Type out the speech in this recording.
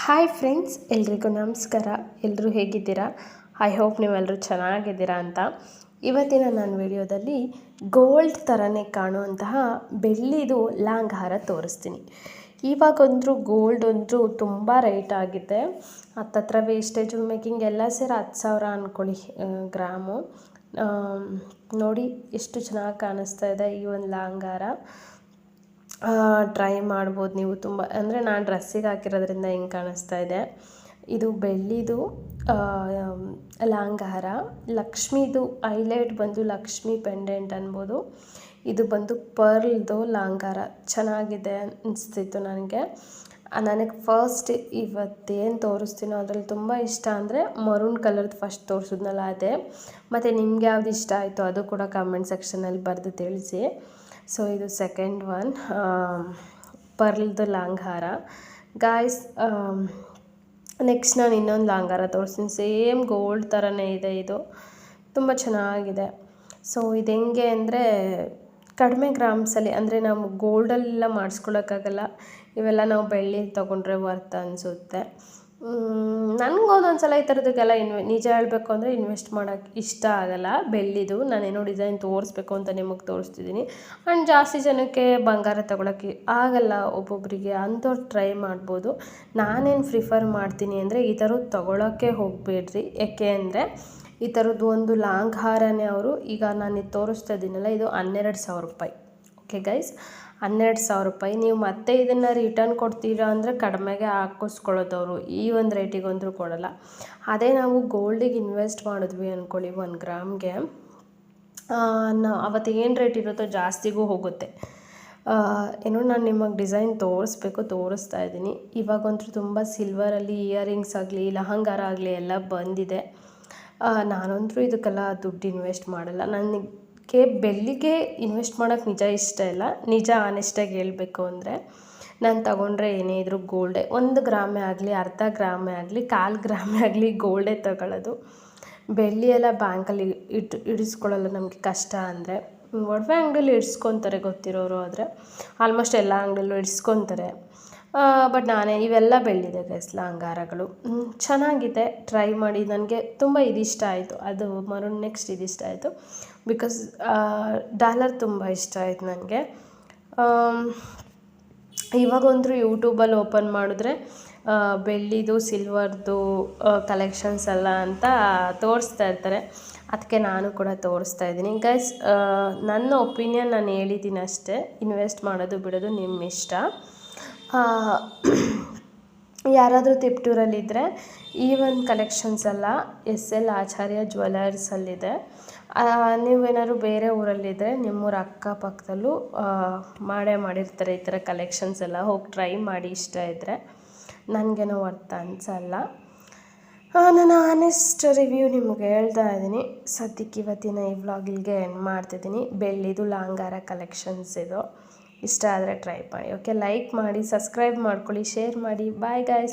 Hi friends, ಎಲ್ರಿಗೂ ನಮಸ್ಕಾರ. ಎಲ್ಲರೂ ಹೇಗಿದ್ದೀರಾ? ಐ ಹೋಪ್ ನೀವೆಲ್ಲರೂ ಚೆನ್ನಾಗಿದ್ದೀರಾ ಅಂತ. ಇವತ್ತಿನ ನನ್ನ ವಿಡಿಯೋದಲ್ಲಿ ಗೋಲ್ಡ್ ಥರನೇ ಕಾಣುವಂತಹ ಬೆಳ್ಳಿದು ಲಾಂಗ್ ಹಾರ ತೋರಿಸ್ತೀನಿ. ಇವಾಗಂದ್ರೂ ಗೋಲ್ಡ್ ಅಂದರೂ ತುಂಬ ರೇಟ್ ಆಗಿದೆ. ಹತ್ತತ್ರ ವೇಸ್ಟೇಜು ಮೇಕಿಂಗ್ ಎಲ್ಲ ಸೇರಿ 10,000 ಅಂದ್ಕೊಳ್ಳಿ ಗ್ರಾಮು. ನೋಡಿ ಎಷ್ಟು ಚೆನ್ನಾಗಿ ಕಾಣಿಸ್ತಾ ಇದೆ ಈ ಒಂದು ಲಾಂಗ್ ಹಾರ. ಟ್ರೈ ಮಾಡ್ಬೋದು ನೀವು. ತುಂಬ ಅಂದರೆ ನಾನು ಡ್ರೆಸ್ಸಿಗೆ ಹಾಕಿರೋದ್ರಿಂದ ಹಿಂಗೆ ಕಾಣಿಸ್ತಾ ಇದೆ. ಇದು ಬೆಳ್ಳಿದು ಲಾಂಗ್ ಹಾರ. ಲಕ್ಷ್ಮಿದು ಹೈಲೈಟ್ ಬಂದು ಲಕ್ಷ್ಮಿ ಪೆಂಡೆಂಟ್ ಅನ್ಬೋದು. ಇದು ಬಂದು ಪರ್ಲ್ದು ಲಾಂಗ್ ಹಾರ. ಚೆನ್ನಾಗಿದೆ ಅನಿಸ್ತಿತ್ತು ನನಗೆ. ಫಸ್ಟ್ ಇವತ್ತೇನು ತೋರಿಸ್ತೀನೋ ಅದರಲ್ಲಿ ತುಂಬ ಇಷ್ಟ ಅಂದರೆ ಮರೂನ್ ಕಲರ್ದು ಫಸ್ಟ್ ತೋರಿಸಿದ್ನಲ್ಲ ಅದೇ. ಮತ್ತು ನಿಮ್ಗೆ ಯಾವ್ದು ಇಷ್ಟ ಆಯಿತು ಅದು ಕೂಡ ಕಮೆಂಟ್ ಸೆಕ್ಷನಲ್ಲಿ ಬರೆದು ತಿಳಿಸಿ. ಸೊ ಇದು ಸೆಕೆಂಡ್ ಒನ್, ಪರ್ಲ್ದು ಲಾಂಗ್ ಹಾರ. ಗಾಯ್ಸ್, ನೆಕ್ಸ್ಟ್ ನಾನು ಇನ್ನೊಂದು ಲಾಂಗ್ ಹಾರ ತೋರಿಸ್ತೀನಿ. ಸೇಮ್ ಗೋಲ್ಡ್ ಥರನೇ ಇದೆ. ಇದು ತುಂಬ ಚೆನ್ನಾಗಿದೆ. ಸೊ ಇದು ಹೆಂಗೆ ಅಂದರೆ ಕಡಿಮೆ ಗ್ರಾಮ್ಸಲ್ಲಿ, ಅಂದರೆ ನಾವು ಗೋಲ್ಡಲ್ಲೆಲ್ಲ ಮಾಡಿಸ್ಕೊಳಕ್ಕಾಗಲ್ಲ. ಇವೆಲ್ಲ ನಾವು ಬೆಳ್ಳಿಲಿ ತೊಗೊಂಡ್ರೆ ವರ್ತ್ ಅನಿಸುತ್ತೆ. ನನಗೊಂದೊಂದು ಸಲ ಈ ಥರದಕ್ಕೆಲ್ಲ ನಿಜ ಹೇಳಬೇಕು ಅಂದರೆ ಇನ್ವೆಸ್ಟ್ ಮಾಡೋಕ್ಕೆ ಇಷ್ಟ ಆಗಲ್ಲ. ಬೆಳ್ಳಿದು ನಾನೇನೋ ಡಿಸೈನ್ ತೋರಿಸ್ಬೇಕು ಅಂತ ನಿಮಗೆ ತೋರಿಸ್ತಿದ್ದೀನಿ. ಆ್ಯಂಡ್ ಜಾಸ್ತಿ ಜನಕ್ಕೆ ಬಂಗಾರ ತೊಗೊಳಕ್ಕೆ ಆಗಲ್ಲ. ಒಬ್ಬೊಬ್ಬರಿಗೆ ಅಂಥವ್ರು ಟ್ರೈ ಮಾಡ್ಬೋದು. ನಾನೇನು ಪ್ರಿಫರ್ ಮಾಡ್ತೀನಿ ಅಂದರೆ ಈ ಥರದ್ದು ತೊಗೊಳಕ್ಕೆ ಹೋಗಬೇಡ್ರಿ. ಯಾಕೆ ಅಂದರೆ ಈ ಥರದ್ದು ಒಂದು ಲಾಂಗ್ ಹಾರನೇ ಅವರು ಈಗ ನಾನು ಇದು ತೋರಿಸ್ತಾ ಇದ್ದೀನಲ್ಲ, ಇದು 12,000 ರೂಪಾಯಿ. ಓಕೆ ಗೈಸ್, 12,000 ರೂಪಾಯಿ. ನೀವು ಮತ್ತೆ ಇದನ್ನು ರಿಟರ್ನ್ ಕೊಡ್ತೀರಾ ಅಂದರೆ ಕಡಿಮೆಗೆ ಹಾಕಿಸ್ಕೊಳ್ಳೋದವರು ಈ ಒಂದು ರೇಟಿಗಂದ್ರೂ ಕೊಡೋಲ್ಲ. ಅದೇ ನಾವು ಗೋಲ್ಡಿಗೆ ಇನ್ವೆಸ್ಟ್ ಮಾಡಿದ್ವಿ ಅಂದ್ಕೊಳ್ಳಿ 1 ಗ್ರಾಮ್ಗೆ, ಅವತ್ತು ಏನು ರೇಟ್ ಇರುತ್ತೋ ಜಾಸ್ತಿಗೂ ಹೋಗುತ್ತೆ. ಏನೋ ನಾನು ನಿಮಗೆ ಡಿಸೈನ್ ತೋರಿಸ್ತಾ ಇದ್ದೀನಿ. ಇವಾಗಂತೂ ತುಂಬ ಸಿಲ್ವರಲ್ಲಿ ಇಯರಿಂಗ್ಸ್ ಆಗಲಿ ಲಹಂಗಾರ ಆಗಲಿ ಎಲ್ಲ ಬಂದಿದೆ. ನಾನಂತೂ ಇದಕ್ಕೆಲ್ಲ ದುಡ್ಡು ಇನ್ವೆಸ್ಟ್ ಮಾಡಲ್ಲ. ನನಗೆ ಬೆಳ್ಳಿಗೆ ಇನ್ವೆಸ್ಟ್ ಮಾಡೋಕ್ಕೆ ನಿಜ ಇಷ್ಟ ಇಲ್ಲ. ನಿಜ ಆನೆಸ್ಟಾಗಿ ಹೇಳಬೇಕು ಅಂದರೆ ನಾನು ತಗೊಂಡ್ರೆ ಏನೇ ಇದ್ದರೂ ಗೋಲ್ಡೇ. 1 ಗ್ರಾಮೇ ಆಗಲಿ, ಅರ್ಧ ಗ್ರಾಮೇ ಆಗಲಿ, 1/4 ಗ್ರಾಮೇ ಆಗಲಿ ಗೋಲ್ಡೇ ತಗೊಳ್ಳೋದು. ಬೆಳ್ಳಿ ಎಲ್ಲ ಬ್ಯಾಂಕಲ್ಲಿ ಇಡಿಸ್ಕೊಳ್ಳಲ್ಲ ನಮಗೆ ಕಷ್ಟ ಅಂದರೆ. ಒಡವೆ ಅಂಗಡಿಯಲ್ಲಿ ಇಡಿಸ್ಕೊತಾರೆ ಗೊತ್ತಿರೋರು, ಆದರೆ ಆಲ್ಮೋಸ್ಟ್ ಎಲ್ಲ ಅಂಗಡಿಯಲ್ಲೂ ಇಡಿಸ್ಕೊತಾರೆ. ಬಟ್ ಇವೆಲ್ಲ ಬೆಳ್ಳಿದೆ ಗೈಸ್ ಲಾಂಗ್ ಹಾರಗಳು. ಚೆನ್ನಾಗಿದೆ, ಟ್ರೈ ಮಾಡಿ. ನನಗೆ ತುಂಬ ಇದಿಷ್ಟ ಆಯಿತು. ಅದು ಮರೂನ್. ನೆಕ್ಸ್ಟ್ ಇದಿಷ್ಟ ಆಯಿತು ಬಿಕಾಸ್ ಡಾಲರ್ ತುಂಬ ಇಷ್ಟ ಆಯಿತು ನನಗೆ. ಇವಾಗಂತೂ ಯೂಟ್ಯೂಬಲ್ಲಿ ಓಪನ್ ಮಾಡಿದ್ರೆ ಬೆಳ್ಳಿದು ಸಿಲ್ವರ್ದು ಕಲೆಕ್ಷನ್ಸ್ ಎಲ್ಲ ಅಂತ ತೋರಿಸ್ತಾ ಇರ್ತಾರೆ. ಅದಕ್ಕೆ ನಾನು ಕೂಡ ತೋರಿಸ್ತಾ ಇದ್ದೀನಿ ಗೈಸ್. ನನ್ನ ಒಪಿನಿಯನ್ ನಾನು ಹೇಳಿದ್ದೀನಿ ಅಷ್ಟೇ. ಇನ್ವೆಸ್ಟ್ ಮಾಡೋದು ಬಿಡೋದು ನಿಮ್ಮ ಇಷ್ಟ. ಯಾರಾದರೂ ತಿಪ್ಟೂರಲ್ಲಿದ್ದರೆ ಈ ಒಂದು ಕಲೆಕ್ಷನ್ಸ್ ಎಲ್ಲ SL ಆಚಾರ್ಯ ಜ್ಯುವೆಲರ್ಸಲ್ಲಿದೆ. ನೀವೇನಾದ್ರು ಬೇರೆ ಊರಲ್ಲಿದ್ದರೆ ನಿಮ್ಮೂರ ಅಕ್ಕಪಕ್ಕದಲ್ಲೂ ಮಾಡಿರ್ತಾರೆ ಈ ಥರ ಕಲೆಕ್ಷನ್ಸ್ ಎಲ್ಲ. ಹೋಗಿ ಟ್ರೈ ಮಾಡಿ ಇಷ್ಟ ಇದ್ದರೆ. ನನಗೇನೋ ವರ್ತ್ ಅನಿಸಲ್ಲ. ನಾನು ಆನೆಸ್ಟ್ ರಿವ್ಯೂ ನಿಮಗೆ ಹೇಳ್ತಾ ಇದ್ದೀನಿ. ಸದ್ಯಕ್ಕೆ ಇವತ್ತಿನ ಈ ವ್ಲಾಗ್ ಇಲ್ಲಿಗೆ ಎಂಡ್ ಮಾಡ್ತಿದ್ದೀನಿ. ಬೆಳ್ಳಿದು ಲಾಂಗ್ ಹಾರ ಕಲೆಕ್ಷನ್ಸ್ ಇದು. ಇಷ್ಟ ಆದರೆ ಟ್ರೈ ಮಾಡಿ. ಓಕೆ, ಲೈಕ್ ಮಾಡಿ, ಸಬ್ಸ್ಕ್ರೈಬ್ ಮಾಡ್ಕೊಳ್ಳಿ, ಶೇರ್ ಮಾಡಿ. Bye guys.